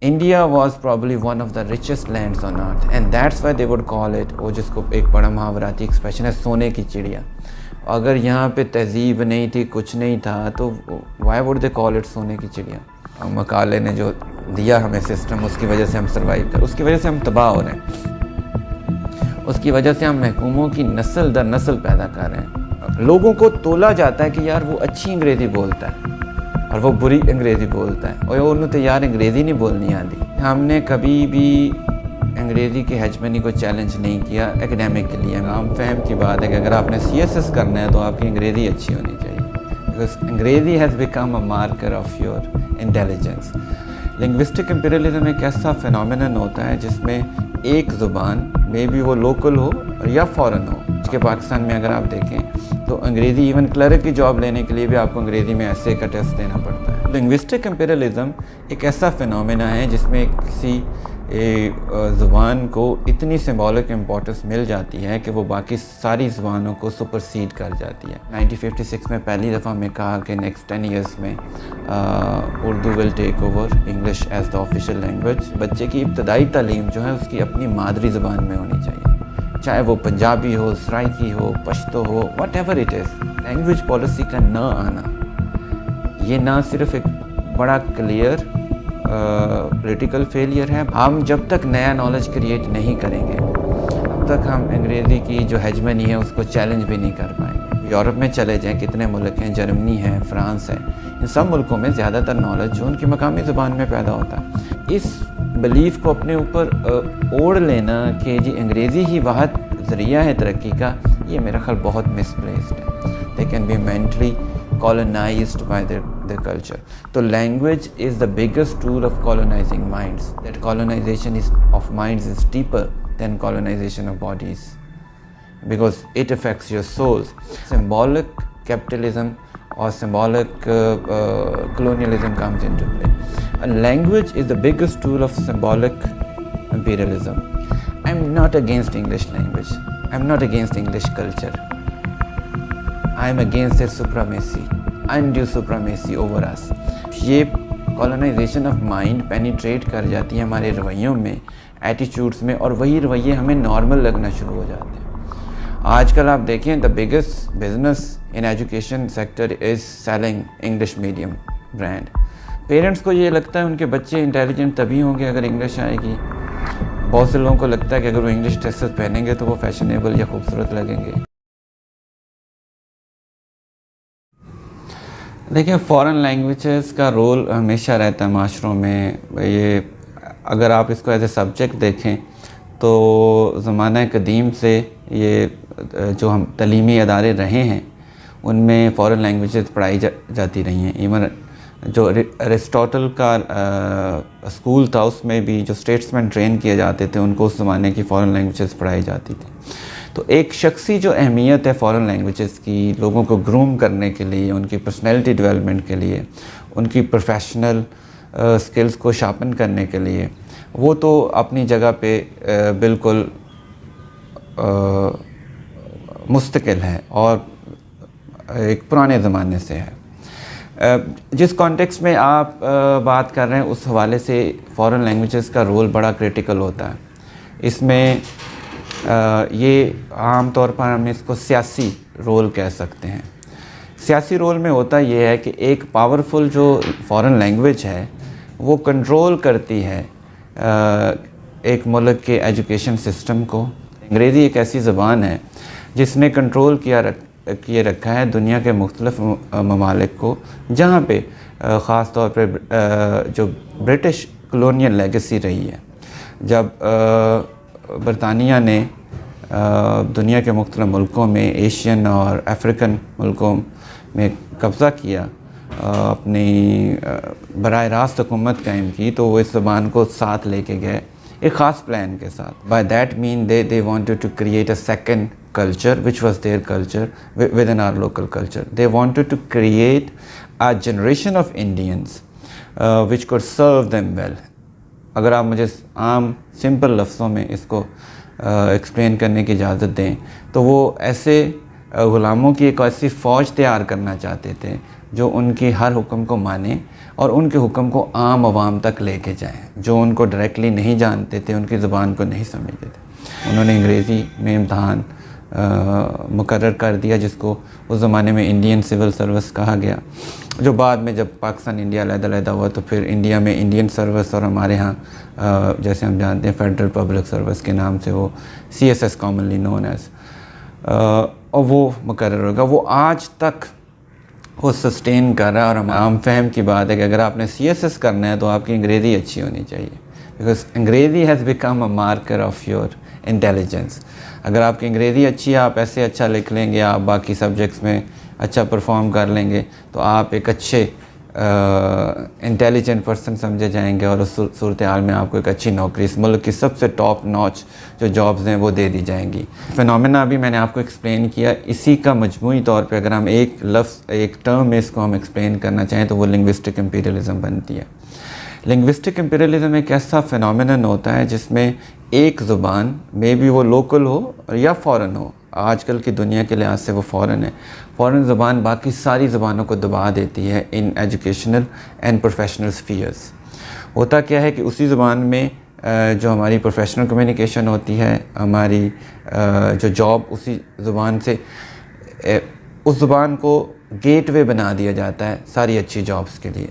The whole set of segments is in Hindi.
India was probably one of the richest lands on earth, and that's why they would call it, वो जिसको एक बड़ा महावराती एक्सप्रेशन है, सोने की चिड़िया। अगर यहाँ पे तहजीब नहीं थी, कुछ नहीं था, तो why would they call it सोने की चिड़िया? मकाले ने जो दिया हमें सिस्टम, उसकी वजह से हम सर्वाइव कर, उसकी वजह से हम तबाह हो रहे हैं, उसकी वजह से हम महकूमों की नस्ल दर नस्ल पैदा कर रहे हैं। लोगों को तोला जाता है कि यार वो अच्छी अंग्रेज़ी बोलता है और वो बुरी अंग्रेज़ी बोलता है, और उन्हें तो यार अंग्रेज़ी नहीं बोलनी आती। हमने कभी भी अंग्रेज़ी की हेजमनी को चैलेंज नहीं किया एकेडमिक के लिए। आम फहम की बात है कि अगर आपने CSS करना है तो आपकी अंग्रेज़ी अच्छी होनी चाहिए, because Angrezi has become a marker of your intelligence. Linguistic imperialism एक ऐसा फिनोमेनन होता है जिसमें एक ज़ुबान, मे बी वो लोकल हो या फ़ॉरेन हो, कि पाकिस्तान में अगर आप देखें तो अंग्रेज़ी, इवन क्लर्क की जॉब लेने के लिए भी आपको अंग्रेज़ी में ऐसे का टेस्ट देना पड़ता है। लिंग्विस्टिक एम्पिरियलिज्म एक ऐसा फिनोमेना है जिसमें किसी ज़ुबान को इतनी सिंबॉलिक इम्पोर्टेंस मिल जाती है कि वो बाकी सारी ज़ुबानों को सुपरसीड कर जाती है। 1956 में पहली दफ़ा मैं कहा कि नेक्स्ट 10 ईयर्स में Urdu will take over English as the official language. बच्चे की इब्तदाई तालीम जो है उसकी अपनी मादरी ज़ुबान में होनी चाहिए, चाहे वो पंजाबी हो, सराइकी हो, पश्तो हो, what ever it is. Language policy का न आना, ये ना सिर्फ एक बड़ा क्लियर पॉलिटिकल फेलियर है। हम जब तक नया नॉलेज क्रिएट नहीं करेंगे तब तक हम अंग्रेज़ी की जो हेजमनी है उसको चैलेंज भी नहीं कर पाएंगे। यूरोप में चले जाएं, कितने मुल्क हैं, जर्मनी है, फ्रांस है, इन सब मुल्कों में ज़्यादातर नॉलेज जो उनकी मकामी ज़ुबान में पैदा होता है। इस बिलीफ को अपने ऊपर ओढ़ लेना कि जी अंग्रेज़ी ही वाहद ज़रिया है तरक्की का, ये मेरा ख्याल बहुत मिसप्लेस्ड है। They can be mentally colonized by their culture. So language is the biggest tool of colonizing minds. That colonization of minds is deeper than colonization of bodies, because it affects your souls. Symbolic capitalism or symbolic colonialism comes into play. And language is the biggest tool of symbolic imperialism. I'm not against English language. I'm not against English culture. I am against their supremacy, undue supremacy over us. ये colonization of mind penetrate कर जाती है हमारे रवैयों में, एटीट्यूड्स में, और वही रवैये हमें नॉर्मल लगना शुरू हो जाते हैं। आजकल आप देखें, the biggest business in education sector is selling English medium brand. Parents को ये लगता है उनके बच्चे इंटेलिजेंट तभी होंगे अगर इंग्लिश आएगी। बहुत से लोगों को लगता है कि अगर वो इंग्लिश ड्रेसेस पहनेंगे तो वो फैशनेबल या खूबसूरत लगेंगे। देखिए, फ़ॉरेन लैंग्वेजेस का रोल हमेशा रहता है माशरों में। ये अगर आप इसको एज ए सब्जेक्ट देखें तो ज़माना कदीम से ये जो हम तलीमी अदारे रहे हैं उनमें फ़ॉरेन लैंग्वेजेस पढ़ाई जाती रही हैं। इवन जो अरिस्टोटल का स्कूल था उसमें भी जो स्टेट्समैन ट्रेन किए जाते थे उनको उस ज़माने की फ़ॉरेन लैंग्वेजेस पढ़ाई जाती थी। तो एक शख्सी जो अहमियत है फ़ॉरेन लैंग्वेजेस की, लोगों को ग्रूम करने के लिए, उनकी पर्सनैलिटी डेवलपमेंट के लिए, उनकी प्रोफेशनल स्किल्स को शार्पन करने के लिए, वो तो अपनी जगह पे बिल्कुल मुस्तकिल है और एक पुराने ज़माने से है। जिस कॉन्टेक्स्ट में आप बात कर रहे हैं उस हवाले से फ़ॉरेन लैंग्वेजेस का रोल बड़ा क्रिटिकल होता है। इसमें ये आम तौर पर हम इसको सियासी रोल कह सकते हैं। सियासी रोल में होता ये है कि एक पावरफुल जो फ़ॉरेन लैंग्वेज है वो कंट्रोल करती है एक मुल्क के एजुकेशन सिस्टम को। अंग्रेज़ी एक ऐसी ज़बान है जिसने कंट्रोल किए रखा है दुनिया के मुख्तलिफ़ ममालिक को, जहाँ पे ख़ास तौर पर जो ब्रिटिश कॉलोनियल लेगेसी रही है। जब बरतानिया ने दुनिया के मुख्तलिफ़ मुल्कों में, एशियन और अफ्रीकन मुल्कों में कब्ज़ा किया, अपनी बराह रास्त हुकूमत कायम की, तो वो इस ज़बान को साथ लेके गए एक ख़ास प्लान के साथ। By that mean they wanted to create a second culture which was their culture within our local culture. They wanted to create a generation of Indians which could serve them well. अगर आप मुझे आम सिंपल लफ्ज़ों में इसको एक्सप्लेन करने की इजाज़त दें तो वो ऐसे ग़ुलामों की एक ऐसी फ़ौज तैयार करना चाहते थे जो उनकी हर हुक्म को माने और उनके हुक्म को आम आवाम तक लेके जाएं, जो उनको डायरेक्टली नहीं जानते थे, उनकी ज़ुबान को नहीं समझते थे। उन्होंने अंग्रेज़ी में इम्तहान मुकर्रर कर दिया, जिसको उस ज़माने में इंडियन सिविल सर्विस कहा गया, जो बाद में जब पाकिस्तान इंडिया अलग-अलग हुआ तो फिर इंडिया में इंडियन सर्विस और हमारे यहाँ जैसे हम जानते हैं फेडरल पब्लिक सर्विस के नाम से वो CSS कॉमनली नोन एज, और वो मुकर्रर होगा। वो आज तक वो सस्टेन कर रहा है। और हम आम फहम की बात है कि अगर आपने CSS करना है तो आपकी अंग्रेज़ी अच्छी होनी चाहिए, because Angrezi has become a marker of your intelligence. अगर आपकी अंग्रेज़ी अच्छी है, आप ऐसे अच्छा लिख लेंगे, आप बाकी सब्जेक्ट्स में अच्छा परफॉर्म कर लेंगे, तो आप एक अच्छे इंटेलिजेंट पर्सन समझे जाएंगे और उस सूरत हाल में आपको एक अच्छी नौकरी, इस मुल्क की सबसे टॉप नॉच जो जॉब्स हैं वो दे दी जाएंगी। फिनोमेना अभी मैंने आपको एक्सप्लेन किया, इसी का मजमूई तौर पे अगर हम एक लफ्ज़ एक टर्म में इसको हम एक्सप्लेन करना चाहें तो वो लिंग्विस्टिक एम्पीरियलिज़म बनती है। लिंग्विस्टिक एम्पीरियलिज़म एक ऐसा फिनोमेनन होता है जिसमें एक ज़ुबान मे बी वो लोकल हो या फ़ॉरेन हो, आजकल की दुनिया के लिहाज से वो फ़ॉरेन है, फ़ॉरेन ज़ुबान बाकी सारी ज़ुबानों को दबा देती है in educational and professional spheres. होता क्या है कि उसी ज़ुबान में जो हमारी प्रोफेशनल कम्युनिकेशन होती है, हमारी जो जॉब उसी ज़ुबान से, उस ज़ुबान को गेटवे बना दिया जाता है सारी अच्छी जॉब्स के लिए।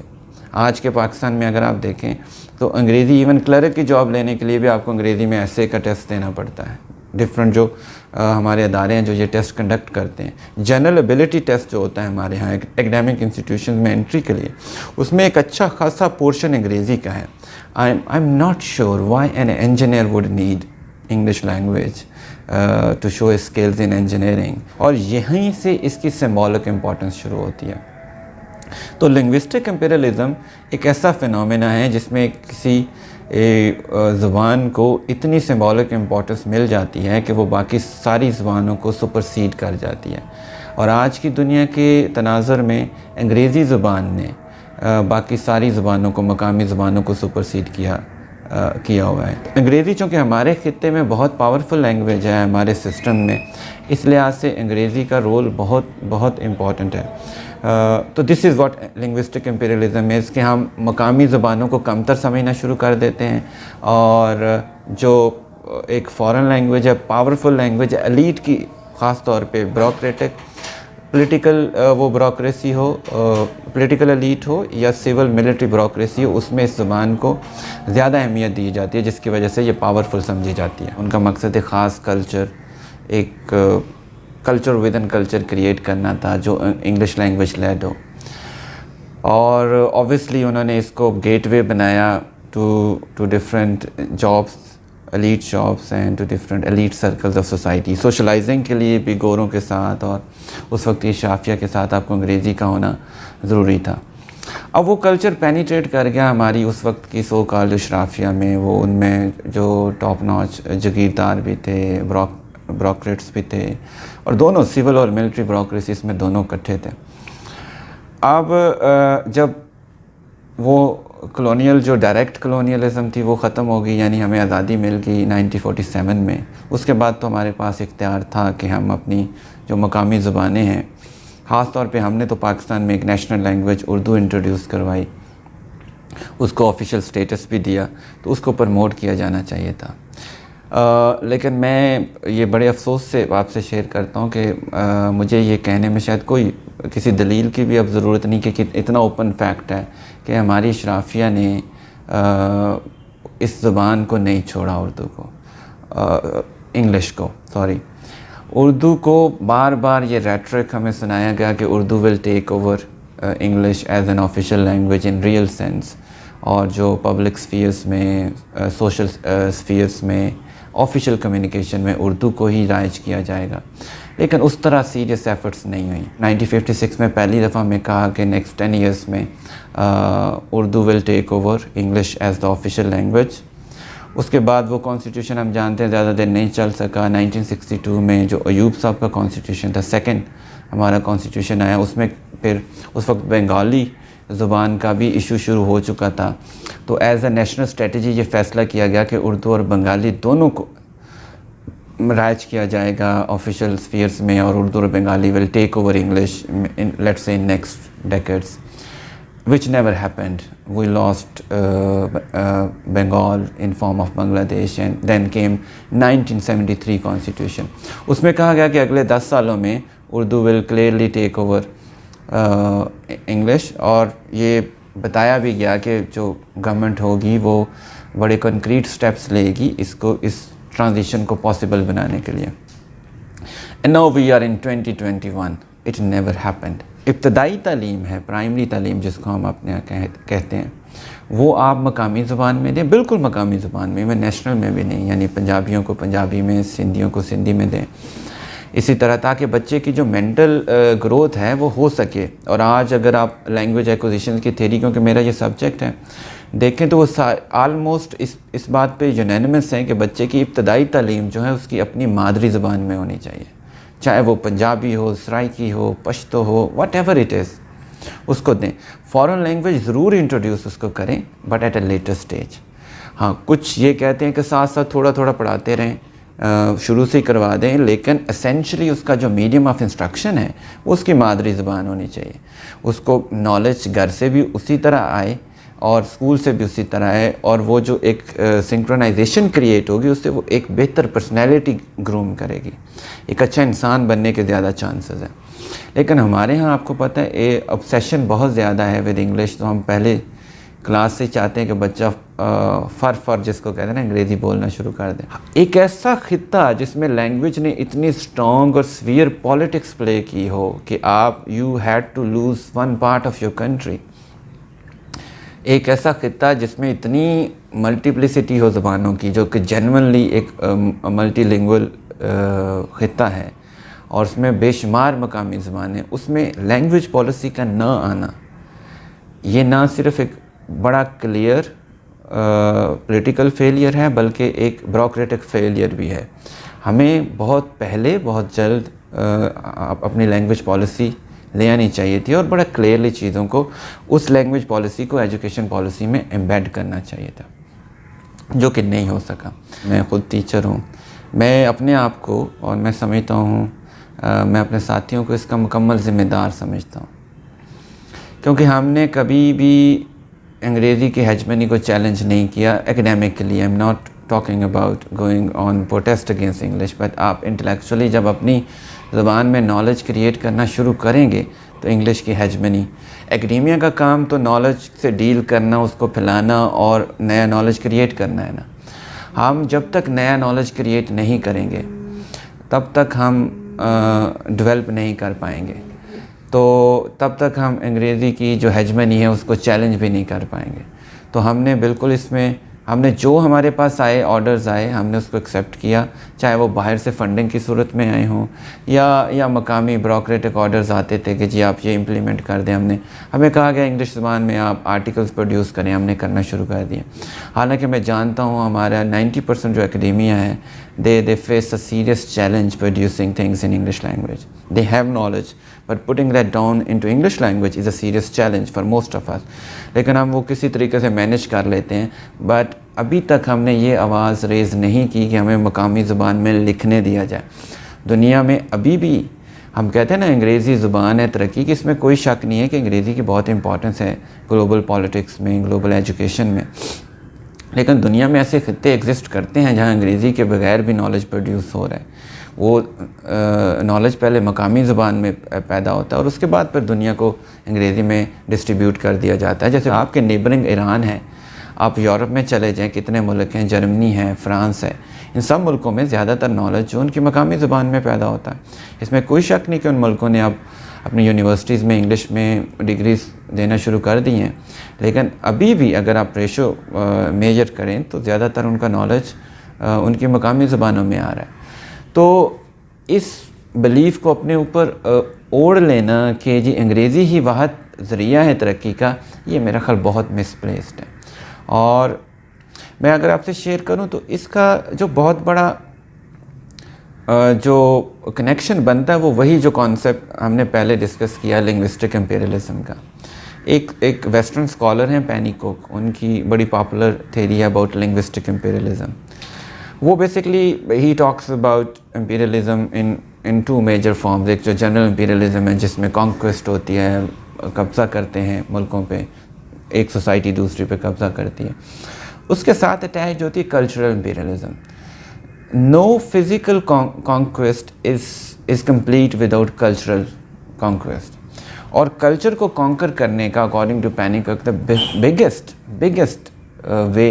आज के पाकिस्तान में अगर आप देखें तो अंग्रेज़ी, इवन क्लर्क की जॉब लेने के लिए भी आपको अंग्रेज़ी में ऐसे का टेस्ट देना पड़ता है। डिफरेंट जो हमारे अदारे हैं जो ये टेस्ट कंडक्ट करते हैं, जनरल एबिलिटी टेस्ट जो होता है हमारे यहाँ एकेडमिक इंस्टीट्यूशन में एंट्री के लिए, उसमें एक अच्छा खासा पोर्शन अंग्रेज़ी का है। I am not sure why an engineer would need English language to show skills in engineering, और यहीं से इसकी सिंबॉलिक इम्पोर्टेंस शुरू होती है। तो लिंग्विस्टिक एम्पीरियलिज़म एक ऐसा फिनोमेना है जिसमें किसी ज़ुबान को इतनी सिंबॉलिक इम्पोर्टेंस मिल जाती है कि वो बाकी सारी ज़ुबानों को सुपरसीड कर जाती है। और आज की दुनिया के तनाज़ुर में अंग्रेज़ी ज़ुबान ने बाकी सारी ज़ुबानों को, मकामी ज़ुबानों को सुपरसीड किया हुआ है। अंग्रेज़ी चूँकि हमारे ख़ित्ते में बहुत पावरफुल लैंग्वेज है हमारे सिस्टम में, इस लिहाज से अंग्रेज़ी का रोल बहुत बहुत इम्पॉर्टेंट है। तो this is what linguistic imperialism is कि हम मकामी ज़ुबानों को कमतर समझना शुरू कर देते हैं, और जो एक फ़ॉरेन लैंग्वेज है, पावरफुल लैंग्वेज है, एलीट की ख़ास तौर पे ब्यूरोक्रेटिक पॉलिटिकल वो ब्यूरोक्रेसी हो, पॉलिटिकल एलीट हो या सिविल मिलिट्री ब्यूरोक्रेसी हो, उसमें इस ज़ुबान को ज़्यादा अहमियत दी जाती है, जिसकी वजह से ये पावरफुल समझी जाती है। उनका मकसद एक ख़ास कल्चर, एक culture with in culture create करना था जो इंग्लिश लैंग्वेज लेड हो, और ऑब्वियसली उन्होंने इसको गेटवे बनाया to different jobs, elite jobs and to different elite circles of society. Socialising के लिए भी गोरों के साथ और उस वक्त की शाफिया के साथ आपको अंग्रेज़ी का होना ज़रूरी था। अब वो कल्चर पेनिट्रेट कर गया हमारी उस वक्त की सो कॉल्ड शाफिया में, वो उनमें जो टॉप नॉच जागीरदार भी थे, ब्यूरोक्रेट्स भी थे, और दोनों सिविल और मिलिट्री ब्यूरोक्रेसी इसमें दोनों इकट्ठे थे। अब जब वो कॉलोनियल जो डायरेक्ट कॉलोनियलिज़म थी वो ख़त्म हो गई, यानी हमें आज़ादी मिल गई 1947 में, उसके बाद तो हमारे पास इख्तियार था कि हम अपनी जो मकामी ज़ुबानें हैं, ख़ास तौर पे हमने तो पाकिस्तान में एक नेशनल लैंग्वेज उर्दू इंट्रोड्यूस करवाई, उसको ऑफिशियल स्टेटस भी दिया, तो उसको प्रमोट किया जाना चाहिए था। लेकिन मैं ये बड़े अफसोस से आपसे शेयर करता हूँ कि मुझे ये कहने में शायद कोई किसी दलील की भी अब ज़रूरत नहीं, कि इतना ओपन फैक्ट है कि हमारी शराफिया ने इस ज़ुबान को नहीं छोड़ा, उर्दू को, इंग्लिश को, सॉरी, उर्दू को बार बार ये रेटरिक हमें सुनाया गया कि Urdu will take over English as an official language in real sense, और जो पब्लिक स्फीयर्स में, सोशल स्फीयर्स में, ऑफिशियल कम्युनिकेशन में उर्दू को ही राइज किया जाएगा। लेकिन उस तरह सीरियस एफर्ट्स नहीं हुई। 1956 में पहली दफ़ा मैं कहा कि नेक्स्ट 10 ईयर्स में Urdu will take over English as the official language. उसके बाद वो कॉन्स्टिट्यूशन हम जानते हैं ज़्यादा देर नहीं चल सका। 1962 में जो अयूब साहब का कॉन्स्टिट्यूशन था, सेकंड हमारा कॉन्स्टिट्यूशन आया, उसमें फिर उस वक्त बंगाली ज़ुबान का भी इशू शुरू हो चुका था। तो एज़ अ नेशनल स्ट्रेटजी ये फ़ैसला किया गया कि उर्दू और बंगाली दोनों को राइज किया जाएगा ऑफिशियल स्फीयर्स में और उर्दू और Bengali will take over English in let's say in next decades, which never happened. We lost Bengal in form of Bangladesh, and then came 1973 constitution. उसमें कहा गया कि अगले 10 सालों में Urdu will clearly take over English, और ये बताया भी गया कि जो गवर्नमेंट होगी वो बड़े कंक्रीट स्टेप्स लेगी इसको, इस ट्रांजिशन को पॉसिबल बनाने के लिए। And now we are in 2021. It never happened. इब्तदाई तालीम है, प्राइमरी तालीम जिसको हम अपने यहाँ कहते हैं, वो आप मकामी ज़ुबान में दें, बिल्कुल मकामी ज़ुबान में नेशनल में भी नहीं, यानी पंजाबियों को पंजाबी में, सिंधियों को सिंधी में दें। इसी तरह ताकि बच्चे की जो मेंटल ग्रोथ है वो हो सके। और आज अगर आप लैंग्वेज एक्विजिशन की थ्योरी, क्योंकि मेरा ये सब्जेक्ट है, देखें तो वो आलमोस्ट इस बात पे यूनानिमस हैं कि बच्चे की इब्तदाई तालीम जो है उसकी अपनी मादरी ज़ुबान में होनी चाहिए, चाहे वो पंजाबी हो, सराइकी हो, पश्तो हो, वट एवर इट इज़, उसको दें। फॉरेन लैंग्वेज ज़रूर इंट्रोड्यूस उसको करें, but at a later stage. हाँ, कुछ ये कहते हैं कि साथ साथ थोड़ा थोड़ा पढ़ाते रहें, शुरू से ही करवा दें, लेकिन एसेंशली उसका जो मीडियम ऑफ इंस्ट्रक्शन है वो उसकी मादरी ज़ुबान होनी चाहिए। उसको नॉलेज घर से भी उसी तरह आए और स्कूल से भी उसी तरह है, और वो जो एक सिंक्रोनाइजेशन क्रिएट होगी उससे वो एक बेहतर पर्सनैलिटी ग्रूम करेगी, एक अच्छा इंसान बनने के ज़्यादा चांसेस हैं। लेकिन हमारे यहाँ आपको पता है ये ऑब्सेशन बहुत ज़्यादा है विद इंग्लिश, तो हम पहले क्लास से चाहते हैं कि बच्चा फर जिसको कहते हैं ना अंग्रेज़ी बोलना शुरू कर दे। एक ऐसा खित्ता जिसमें लैंग्वेज ने इतनी स्ट्रॉन्ग और सीवियर पॉलिटिक्स प्ले की हो कि आप you had to lose one part of your country. एक ऐसा खित्ता जिसमें इतनी मल्टीप्लिसिटी हो ज़बानों की, जो कि जेन्युइनली एक मल्टीलिंगुअल खित्ता है, और उसमें बेशुमार मकामी ज़बानें, उसमें लैंग्वेज पॉलिसी का ना आना, ये ना सिर्फ एक बड़ा क्लियर पॉलिटिकल फेलियर है बल्कि एक ब्यूरोक्रेटिक फेलियर भी है। हमें बहुत पहले, बहुत जल्द अपनी लैंग्वेज पॉलिसी ले आनी चाहिए थी और बड़ा क्लियरली चीज़ों को, उस लैंग्वेज पॉलिसी को एजुकेशन पॉलिसी में एम्बेड करना चाहिए था, जो कि नहीं हो सका। मैं ख़ुद टीचर हूँ, मैं अपने आप को, और मैं समझता हूँ मैं अपने साथियों को इसका मुकम्मल ज़िम्मेदार समझता हूँ, क्योंकि हमने कभी भी अंग्रेज़ी की हेजमनी को चैलेंज नहीं किया academically. I am not talking about going on protest against English, but आप इंटेलेक्चुअली जब अपनी ज़बान में नॉलेज क्रिएट करना शुरू करेंगे तो इंग्लिश की हेजमनी, एकेडेमिया का काम तो नॉलेज से डील करना, उसको फैलाना और नया नॉलेज क्रिएट करना है ना। हम जब तक नया नॉलेज क्रिएट नहीं करेंगे तब तक हम डेवलप नहीं कर पाएंगे, तो तब तक हम अंग्रेज़ी की जो हेजमनी है उसको चैलेंज भी नहीं कर पाएंगे। तो हमने बिल्कुल इसमें, हमने जो हमारे पास आए, ऑर्डर्स आए, हमने उसको एक्सेप्ट किया, चाहे वो बाहर से फंडिंग की सूरत में आए हों या मकामी ब्यूरोक्रेटिक ऑर्डर्स आते थे कि जी आप ये इम्प्लीमेंट कर दें। हमें कहा गया इंग्लिश ज़बान में आप आर्टिकल्स प्रोड्यूस करें, हमने करना शुरू कर दिया। हालांकि मैं जानता हूँ हमारा 90% जो एकेडेमिया है they face a serious challenge producing things in English language. They have knowledge, but putting that down into English language is a serious challenge for most of us. लेकिन हम वो किसी तरीके से मैनेज कर लेते हैं, बट अभी तक हमने ये आवाज़ रेज़ नहीं की कि हमें मकामी ज़ुबान में लिखने दिया जाए। दुनिया में अभी भी हम कहते हैं ना अंग्रेज़ी ज़ुबान है तरक्की की, इसमें कोई शक नहीं है कि अंग्रेज़ी की बहुत इंपॉर्टेंस है ग्लोबल पॉलिटिक्स में, ग्लोबल एजुकेशन में। लेकिन दुनिया में ऐसे खित्ते एग्जिस्ट करते हैं जहाँ अंग्रेज़ी के बगैर भी नॉलेज प्रोड्यूस हो रहा है। वो नॉलेज पहले मकामी ज़ुबान में पैदा होता है और उसके बाद फिर दुनिया को अंग्रेज़ी में डिस्ट्रीब्यूट कर दिया जाता है। जैसे आपके नेबरिंग ईरान है, आप यूरोप में चले जाएं, कितने मुल्क हैं, जर्मनी है, फ्रांस है, इन सब मुल्कों में ज़्यादातर नॉलेज जो उनकी मकामी ज़ुबान में पैदा होता है। इसमें कोई शक नहीं कि उन मुल्कों ने अब अपनी यूनिवर्सिटीज़ में इंग्लिश में डिग्रीज देना शुरू कर दी हैं, लेकिन अभी भी अगर आप रेशो मेजर करें तो ज़्यादातर उनका नॉलेज उनकी मकामी ज़बानों में आ रहा है। तो इस बिलीफ को अपने ऊपर ओढ़ लेना कि जी अंग्रेज़ी ही वाहद ज़रिया है तरक्की का, ये मेरा ख्याल बहुत मिसप्लेस्ड है। और मैं अगर आपसे शेयर करूं तो इसका जो बहुत बड़ा जो कनेक्शन बनता है वो वही जो कॉन्सेप्ट हमने पहले डिस्कस किया लिंग्विस्टिक एम्पीरियलिज्म का। एक वेस्टर्न स्कॉलर हैं पेनी कोक, उनकी बड़ी पॉपुलर थ्योरी है अबाउट लिंग्विस्टिक एम्पीरियलिज्म। वो बेसिकली ही talks about imperialism in two major forms. एक जो जनरल इम्पीरियलिज्म है जिसमें कॉन्क्वेस्ट होती है, कब्ज़ा करते हैं मुल्कों पे, एक सोसाइटी दूसरी पे कब्ज़ा करती है। उसके साथ अटैच होती है cultural imperialism. No physical conquest is complete without cultural conquest. और कल्चर को कॉन्कर करने का according to Pennycook the biggest way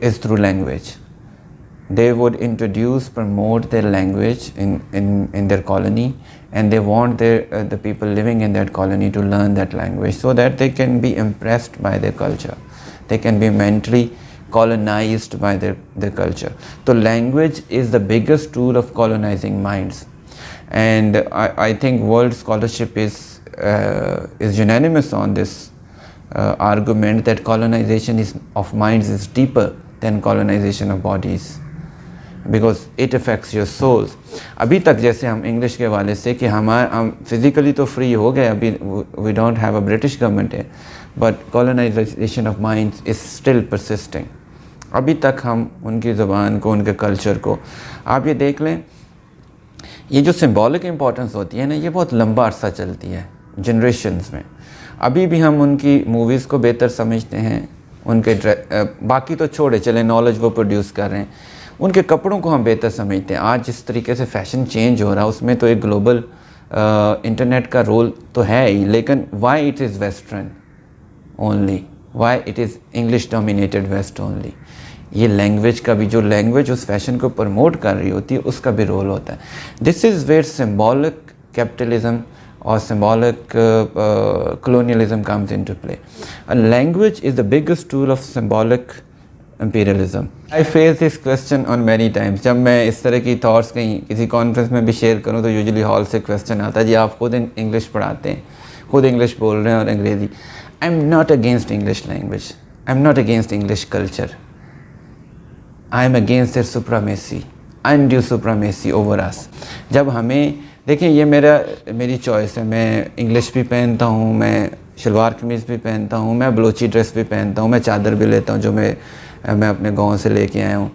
is through language. They would introduce, promote their language in their colony, and they want the people living in that colony to learn that language so that they can be impressed by their culture. They can be mentally colonized by their culture. So language is the biggest tool of colonizing minds, and I think world scholarship is unanimous on this argument that colonization of minds is deeper than colonization of bodies because it affects your souls. अभी तक जैसे हम इंग्लिश के वाले से कि हम फिज़िकली तो फ्री हो गए, अभी we don't have a British government है, but colonization of minds is still persisting. अभी तक हम उनकी ज़ुबान को, उनके कल्चर को, आप ये देख लें, ये जो सिंबॉलिक इम्पोर्टेंस होती है ना, ये बहुत लंबा अरसा चलती है जनरेशन्स में। अभी भी हम उनकी मूवीज़ को बेहतर समझते हैं, उनके बाकी तो छोड़े चले, नॉलेज वो प्रोड्यूस कर रहे हैं, उनके कपड़ों को हम बेहतर समझते हैं। आज जिस तरीके से फ़ैशन चेंज हो रहा है उसमें तो एक ग्लोबल इंटरनेट का रोल तो है ही, लेकिन why it is western only, why it is English dominated west only. ये लैंग्वेज का भी, जो लैंग्वेज उस फैशन को प्रमोट कर रही होती है उसका भी रोल होता है। This is where symbolic capitalism or symbolic colonialism comes into play. And language is the biggest tool of symbolic imperialism. I face this question on many times. जब मैं इस तरह की thoughts कहीं किसी कॉन्फ्रेंस में भी शेयर करूँ तो यूजुअली हॉल से क्वेश्चन आता है, जी आप खुद इंग्लिश पढ़ाते हैं, खुद इंग्लिश बोल रहे हैं और अंग्रेज़ी। आई am not against English language, I am not against English culture, I am against their supremacy, undue supremacy over us. जब हमें देखिए, ये मेरी चॉइस है, मैं इंग्लिश भी पहनता हूँ, मैं शलवार कमीज़ भी पहनता हूँ, मैं बलोची ड्रेस भी पहनता हूँ, मैं चादर भी लेता हूँ जो मैं अपने गांव से लेके आया हूँ।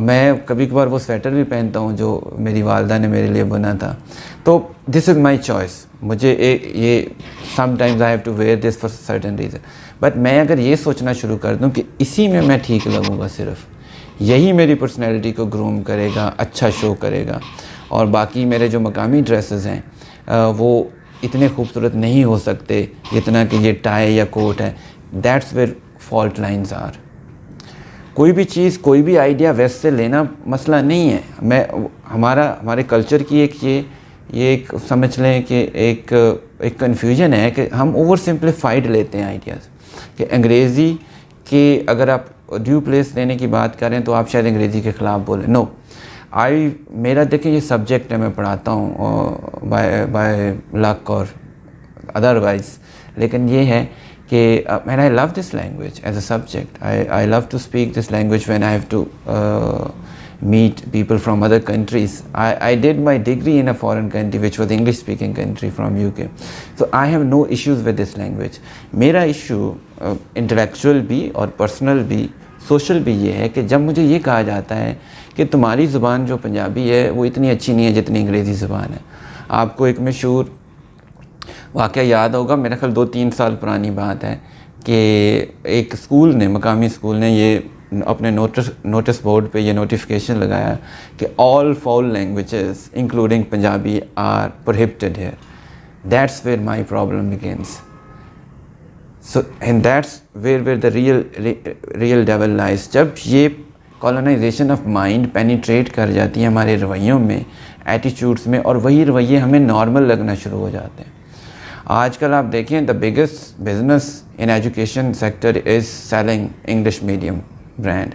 मैं कभी कभार वो स्वेटर भी पहनता हूँ जो मेरी वालदा ने मेरे लिए बुना था। तो दिस इज़ माई चॉइस। मुझे ये sometimes I have to wear this for certain reason, but मैं अगर ये सोचना शुरू कर दूँ कि इसी में मैं ठीक लगूँगा, सिर्फ यही मेरी पर्सनैलिटी को ग्रूम करेगा, अच्छा शो करेगा, और बाकी मेरे जो मकामी ड्रेसेस हैं वो इतने खूबसूरत नहीं हो सकते जितना कि ये टाई या कोट है, that's where fault lines are. कोई भी चीज़, कोई भी आइडिया वेस्ट से लेना मसला नहीं है। हमारे कल्चर की ये एक समझ लें कि एक कन्फ्यूजन है कि हम ओवर सिंप्लीफाइड लेते हैं आइडियाज़, कि अंग्रेज़ी के अगर आप ड्यू प्लेस लेने की बात करें तो आप शायद अंग्रेज़ी के ख़िलाफ़ बोलें। नो, मेरा देखें ये सब्जेक्ट है, मैं पढ़ाता हूँ बाय लक और अदरवाइज़, लेकिन ये है कि and I love this language as a subject. I love to speak this language when I have to meet people from other countries. I did my degree in a foreign country which was English speaking country from UK. So I have no issues with this language. मेरा issue intellectual भी और personal भी, social भी ये है कि जब मुझे ये कहा जाता है कि तुम्हारी ज़ुबान जो पंजाबी है वो इतनी अच्छी नहीं है जितनी अंग्रेज़ी ज़ुबान है। आपको एक मशहूर वाक़या याद होगा, मेरा ख्याल 2-3 साल पुरानी बात है, कि एक स्कूल ने, मकामी स्कूल ने ये अपने नोटिस बोर्ड पे ये नोटिफिकेशन लगाया कि all foul languages including Punjabi are prohibited here. That's where my problem begins. So and that's where the real devil lies. जब ये कॉलोनाइजेशन ऑफ माइंड पेनिट्रेट कर जाती है हमारे रवैयों में, एटीट्यूड्स में, और वही रवैये हमें नॉर्मल लगना शुरू हो जाते हैं। आजकल आप देखें, the biggest business in education sector is selling English medium brand.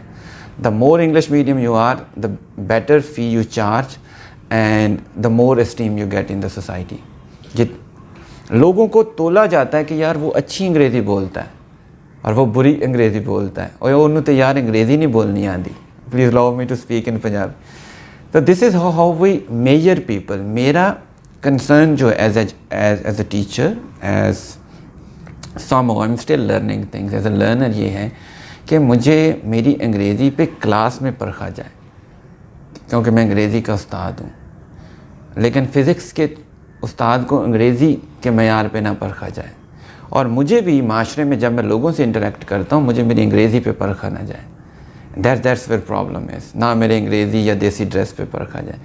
The more English medium you are, the better fee you charge and the more esteem you get in the society. जित लोगों को तोला जाता है कि यार वो अच्छी अंग्रेज़ी बोलता है और वो बुरी अंग्रेज़ी बोलता है, और उन्होंने तो यार अंग्रेज़ी नहीं बोलनी आती, please allow me to speak in Punjabi. तो this is how we measure people. मेरा कंसर्न जो as a teacher, as somehow I'm still learning things, as a learner, ये है कि मुझे मेरी अंग्रेज़ी पे क्लास में परखा जाए, क्योंकि मैं अंग्रेज़ी का उस्ताद हूँ, लेकिन फ़िज़िक्स के उस्ताद को अंग्रेज़ी के मयार पे ना परखा जाए। और मुझे भी माशरे में जब मैं लोगों से इंटरेक्ट करता हूँ, मुझे मेरी अंग्रेज़ी पे परखा ना जाए। दैट्स वेयर प्रॉब्लम इज़, ना मेरे अंग्रेज़ी या देसी ड्रेस पे परखा जाए।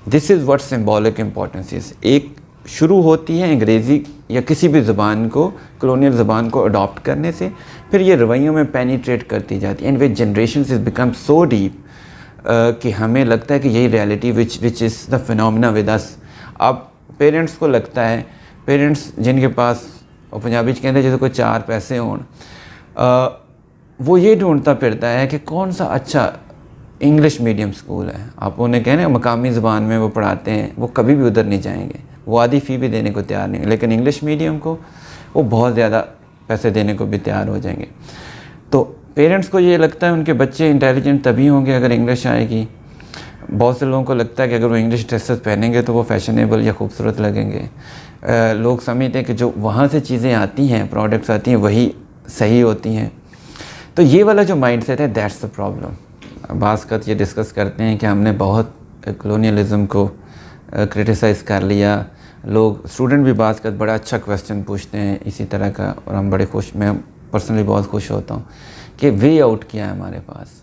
This is what symbolic importance is. एक शुरू होती है अंग्रेज़ी या किसी भी ज़ुबान को, कॉलोनियल ज़ुबान को अडॉप्ट करने से, फिर ये रवैयों में पेनिट्रेट करती जाती है, and with generations is become so deep कि हमें लगता है कि यही reality which is the phenomena with us. अब पेरेंट्स को लगता है, पेरेंट्स जिनके पास, और पंजाबी कहते हैं जैसे कोई चार पैसे हों, वो ये ढूंढता फिरता है कि कौन सा अच्छा इंग्लिश मीडियम स्कूल है। आप उन्हें कहें ना मकामी ज़ुबान में वो पढ़ाते हैं, वो कभी भी उधर नहीं जाएंगे, वो आधी फ़ी भी देने को तैयार नहीं, लेकिन इंग्लिश मीडियम को वो बहुत ज़्यादा पैसे देने को भी तैयार हो जाएंगे। तो पेरेंट्स को ये लगता है उनके बच्चे इंटेलिजेंट तभी होंगे अगर इंग्लिश आएगी। बहुत से लोगों को लगता है कि अगर वो इंग्लिश ड्रेसेस पहनेंगे तो वो फैशनेबल या खूबसूरत लगेंगे। लोग समझते हैं कि जो वहाँ से चीज़ें आती हैं, प्रोडक्ट्स आती हैं, वही सही होती हैं। तो ये वाला जो माइंडसेट है, दैट्स द प्रॉब्लम। बाज़ वक़्त ये डिस्कस करते हैं कि हमने बहुत कॉलोनियलिज़म को क्रिटिसाइज़ कर लिया। लोग, स्टूडेंट भी बाज़ वक़्त बड़ा अच्छा क्वेश्चन पूछते हैं इसी तरह का, और हम बड़े खुश, मैं पर्सनली बहुत खुश होता हूँ कि वे आउट क्या है हमारे पास,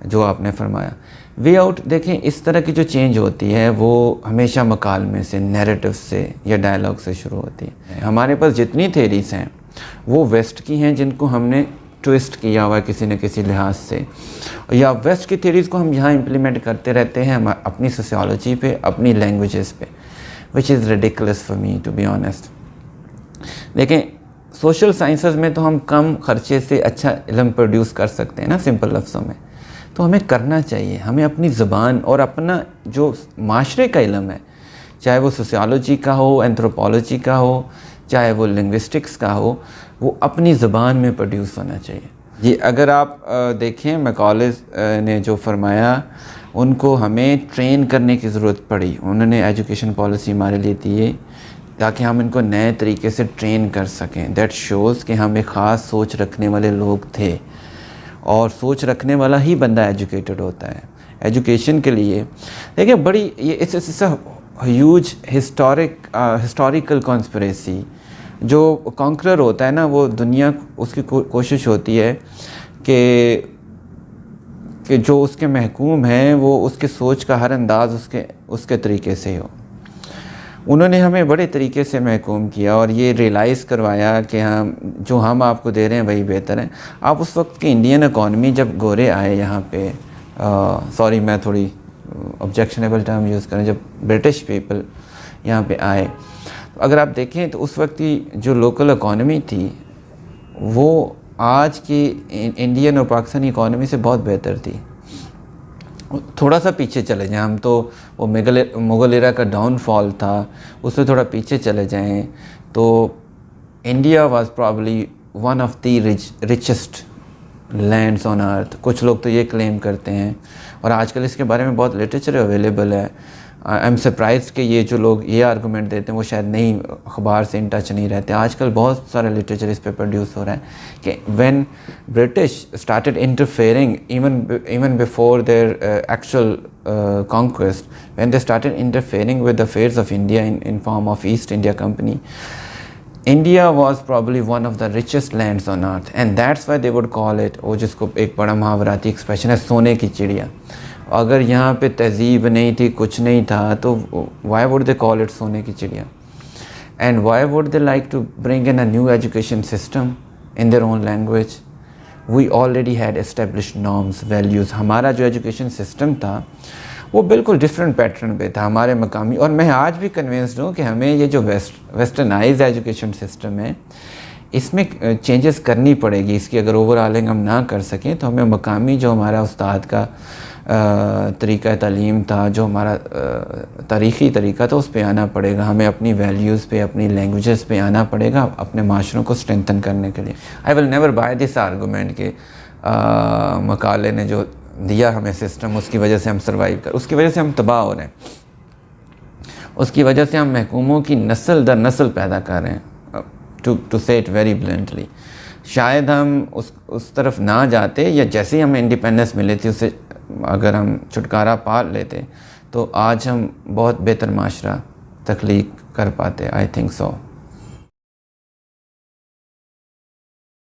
जो आपने फरमाया वे आउट। देखें, इस तरह की जो चेंज होती है वो हमेशा मकालमे से, नैरेटिव से या डायलॉग से शुरू होती है। हमारे पास जितनी थेरीज़ हैं वो वेस्ट की हैं, जिनको हमने ट्विस्ट किया हुआ है किसी न किसी लिहाज से, या वेस्ट की थेरीज़ को हम यहाँ इम्प्लीमेंट करते रहते हैं हम अपनी सोशियोलॉजी पे, अपनी लैंग्वेजेस पे, which is ridiculous for me to be honest. देखें, सोशल साइंसेस में तो हम कम खर्चे से अच्छा इल्म प्रोड्यूस कर सकते हैं ना, सिंपल लफ्ज़ों में, तो हमें करना चाहिए। हमें अपनी ज़ुबान और अपना जो माशरे का इल्म है, चाहे वो सोशियोलॉजी का हो, एंथ्रोपोलॉजी का हो, चाहे वो लिंग्विस्टिक्स का हो, वो अपनी ज़ुबान में प्रोड्यूस होना चाहिए। ये अगर आप देखें, मैकॉले ने जो फरमाया, उनको हमें ट्रेन करने की ज़रूरत पड़ी। उन्होंने एजुकेशन पॉलिसी हमारे लिए दी है ताकि हम इनको नए तरीके से ट्रेन कर सकें। दैट शोज़ कि हम एक ख़ास सोच रखने वाले लोग थे, और सोच रखने वाला ही बंदा एजुकेटेड होता है। एजुकेशन के लिए देखिए, बड़ी ये it's a huge historical conspiracy. जो कॉन्करर होता है ना, वो दुनिया, उसकी कोशिश होती है कि जो उसके महकूम हैं वो उसके सोच का हर अंदाज़ उसके तरीके से हो। उन्होंने हमें बड़े तरीके से महकूम किया और ये रियलाइज़ करवाया कि हम आपको दे रहे हैं वही बेहतर है। आप उस वक्त की इंडियन इकॉनमी, जब गोरे आए यहाँ पे, सॉरी मैं थोड़ी ऑब्जेक्शनेबल टर्म यूज़ करें, जब ब्रिटिश पीपल यहाँ पे आए, तो अगर आप देखें तो उस वक्त की जो लोकल इकॉनमी थी वो आज की इंडियन और पाकिस्तानी इकॉनमी से बहुत बेहतर थी। थोड़ा सा पीछे चले जाएं हम, तो वो मुग़ल एरा का डाउनफॉल था, उससे थोड़ा पीछे चले जाएं तो India was probably one of the richest lands on earth. कुछ लोग तो ये क्लेम करते हैं, और आजकल इसके बारे में बहुत लिटरेचर अवेलेबल है। आई एम सरप्राइज कि ये जो लोग ये आर्गूमेंट देते हैं वो शायद नहीं, अखबार से इन टच नहीं रहते। आजकल बहुत सारा लिटरेचर इस पे प्रोड्यूस हो रहा है कि when British started interfering even before their actual conquest, when they started interfering with the affairs of India in form of East India Company, India was probably one of the richest lands on earth, and that's why they would call it, वो जिसको एक बड़ा महावराती एक्सप्रेशन है, सोने की चिड़िया। अगर यहाँ पे तहजीब नहीं थी, कुछ नहीं था, तो why would they call it सोने की चिड़िया? And why would they like to bring in a new education system in their own language? We already had established norms, values. हमारा जो एजुकेशन सिस्टम था वो बिल्कुल डिफरेंट पैटर्न पे था हमारे मकामी। और मैं आज भी कन्विंस्ड हूँ कि हमें ये जो वेस्टर्नाइज एजुकेशन सिस्टम है, इसमें चेंजेस करनी पड़ेगी। इसकी अगर ओवरऑलिंग हम ना कर सकें तो हमें मकामी जो हमारा उस्ताद का तरीक़ा तालीम था, जो हमारा तारीख़ी तरीक़ा था, उस पे आना पड़ेगा। हमें अपनी वैल्यूज़ पे, अपनी लैंग्वेजेस पे आना पड़ेगा अपने माशरों को स्ट्रेंथन करने के लिए। I will never buy this argument कि मकाले ने जो दिया हमें सिस्टम, उसकी वजह से हम सर्वाइव कर, उसकी वजह से हम तबाह हो रहे हैं, उसकी वजह से हम महकूमों की नस्ल दर नस्ल पैदा कर रहे हैं, टू से इट वेरी ब्लंटली। शायद हम उस तरफ ना जाते, या जैसे ही हमें इंडिपेंडेंस मिली थी उससे अगर हम छुटकारा पा लेते तो आज हम बहुत बेहतर माशरा तख्लीक कर पाते। I think so.